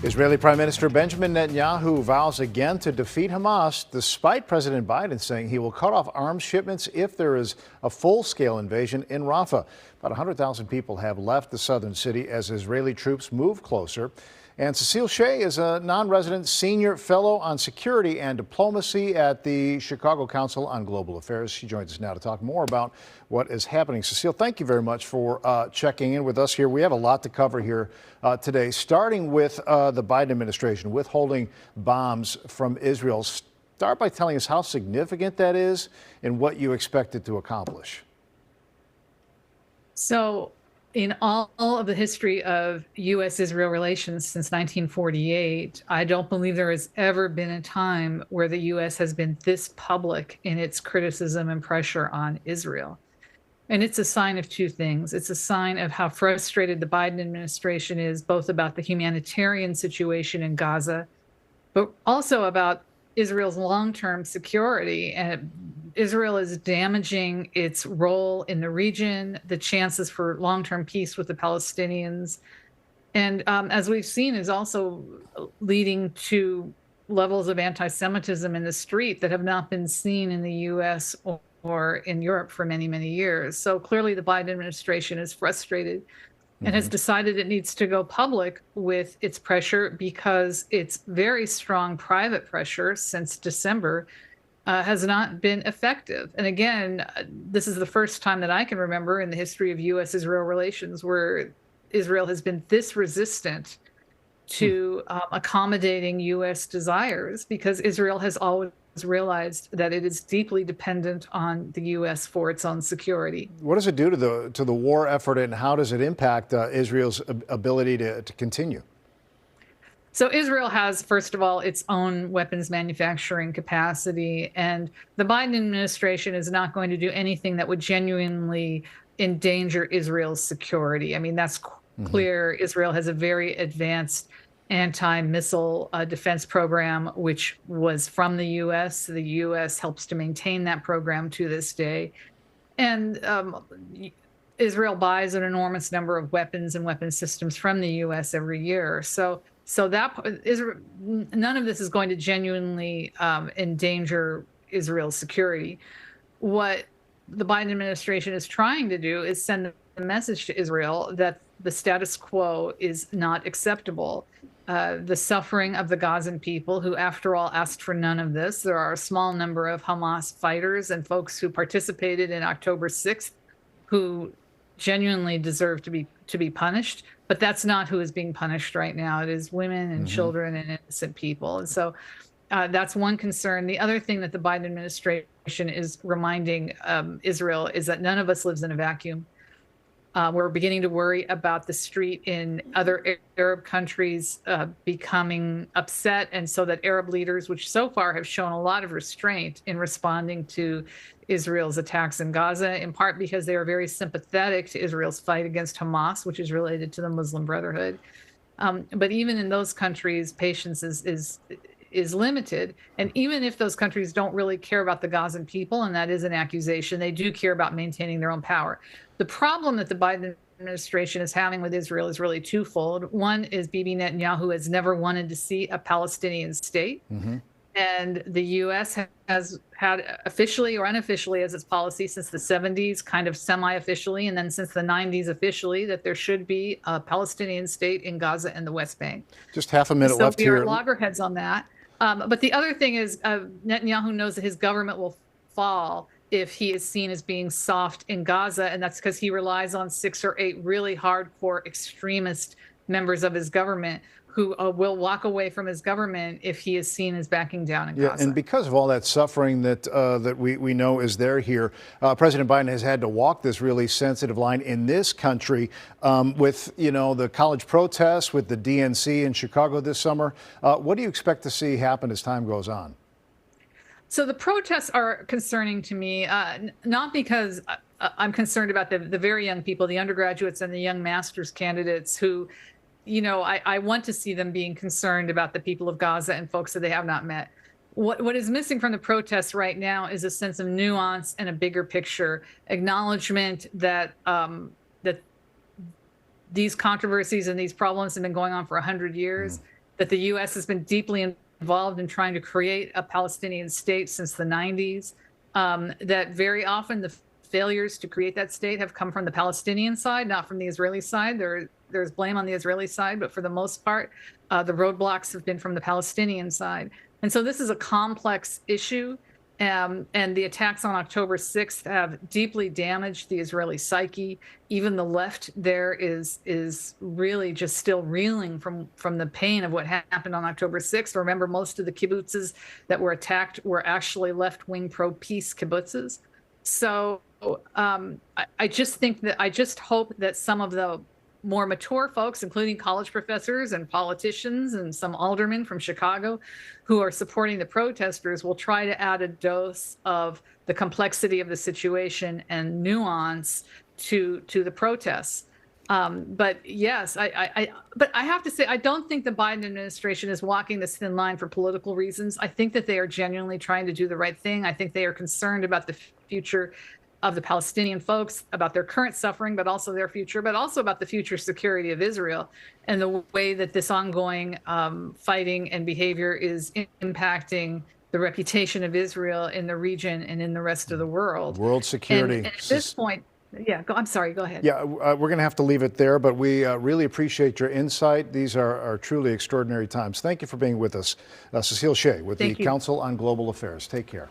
Israeli Prime Minister Benjamin Netanyahu vows again to defeat Hamas, despite President Biden saying he will cut off arms shipments if there is a full-scale invasion in Rafah. About 100,000 people have left the southern city as Israeli troops move closer. And Cecile Shea is a non-resident senior fellow on security and diplomacy at the Chicago Council on Global Affairs. She joins us now to talk more about what is happening. Cecile, thank you very much for checking in with us here. We have a lot to cover here today, starting with the Biden administration withholding bombs from Israel. Start by telling us how significant that is and what you expect it to accomplish. So, in all of the history of U.S.-Israel relations since 1948, I don't believe there has ever been a time where the U.S. has been this public in its criticism and pressure on Israel. And it's a sign of two things. It's a sign of how frustrated the Biden administration is, both about the humanitarian situation in Gaza, but also about Israel's long-term security. And Israel is damaging its role in the region, the chances for long-term peace with the Palestinians. And as we've seen, is also leading to levels of anti-Semitism in the street that have not been seen in the U.S. or in Europe for many, many years. So clearly the Biden administration is frustrated and has decided it needs to go public with its pressure, because its very strong private pressure since December has not been effective. And again, this is the first time that I can remember in the history of U.S.-Israel relations where Israel has been this resistant to accommodating U.S. desires, because Israel has always realized that it is deeply dependent on the U.S. for its own security. What does it do to the war effort, and how does it impact Israel's ability to continue? So Israel has, first of all, its own weapons manufacturing capacity, and the Biden administration is not going to do anything that would genuinely endanger Israel's security. I mean, that's clear. Israel has a very advanced anti-missile defense program, which was from the U.S. The U.S. helps to maintain that program to this day. And Israel buys an enormous number of weapons and weapon systems from the U.S. every year. So that Israel, none of this is going to genuinely endanger Israel's security. What the Biden administration is trying to do is send a message to Israel that the status quo is not acceptable. The suffering of the Gazan people, who, after all, asked for none of this. There are a small number of Hamas fighters and folks who participated in October 6th who genuinely deserve to be punished, but that's not who is being punished right now. It is women and children and innocent people. And so that's one concern. The other thing that the Biden administration is reminding Israel is that none of us lives in a vacuum. We're beginning to worry about the street in other Arab countries becoming upset, and so that Arab leaders, which so far have shown a lot of restraint in responding to Israel's attacks in Gaza, in part because they are very sympathetic to Israel's fight against Hamas, which is related to the Muslim Brotherhood. But even in those countries, patience is limited. And even if those countries don't really care about the Gazan people, and that is an accusation, they do care about maintaining their own power. The problem that the Biden administration is having with Israel is really twofold. One is Bibi Netanyahu has never wanted to see a Palestinian state. And the U.S. has had, officially or unofficially as its policy since the 70s, kind of semi-officially, and then since the 90s officially, that there should be a Palestinian state in Gaza and the West Bank. Just half a minute left here. So we are loggerheads on that. But the other thing is Netanyahu knows that his government will fall if he is seen as being soft in Gaza, and that's because he relies on 6 or 8 really hardcore extremist members of his government who will walk away from his government if he is seen as backing down in Gaza. And because of all that suffering that we know is there here, President Biden has had to walk this really sensitive line in this country with, the college protests, with the DNC in Chicago this summer. What do you expect to see happen as time goes on? So the protests are concerning to me, not because I'm concerned about the very young people, the undergraduates and the young master's candidates who, I want to see them being concerned about the people of Gaza and folks that they have not met. What is missing from the protests right now is a sense of nuance and a bigger picture, acknowledgement that that these controversies and these problems have been going on for 100 years, that the U.S. has been deeply involved in trying to create a Palestinian state since the 90s, that very often the failures to create that state have come from the Palestinian side, not from the Israeli side. There's blame on the Israeli side, but for the most part, the roadblocks have been from the Palestinian side. And so this is a complex issue. And the attacks on October 6th have deeply damaged the Israeli psyche. Even the left there is really just still reeling from the pain of what happened on October 6th. Remember, most of the kibbutzes that were attacked were actually left-wing pro-peace kibbutzes. So I just hope that some of the more mature folks, including college professors and politicians and some aldermen from Chicago who are supporting the protesters, will try to add a dose of the complexity of the situation and nuance to the protests. But yes, but I have to say, I don't think the Biden administration is walking this thin line for political reasons. I think that they are genuinely trying to do the right thing. I think they are concerned about the future of the Palestinian folks, about their current suffering, but also their future, but also about the future security of Israel and the way that this ongoing fighting and behavior is impacting the reputation of Israel in the region and in the rest of the world. World security. And at this point, yeah, I'm sorry, go ahead. Yeah, we're going to have to leave it there, but we really appreciate your insight. These are truly extraordinary times. Thank you for being with us. Cecile Shea with the Council on Global Affairs. Take care.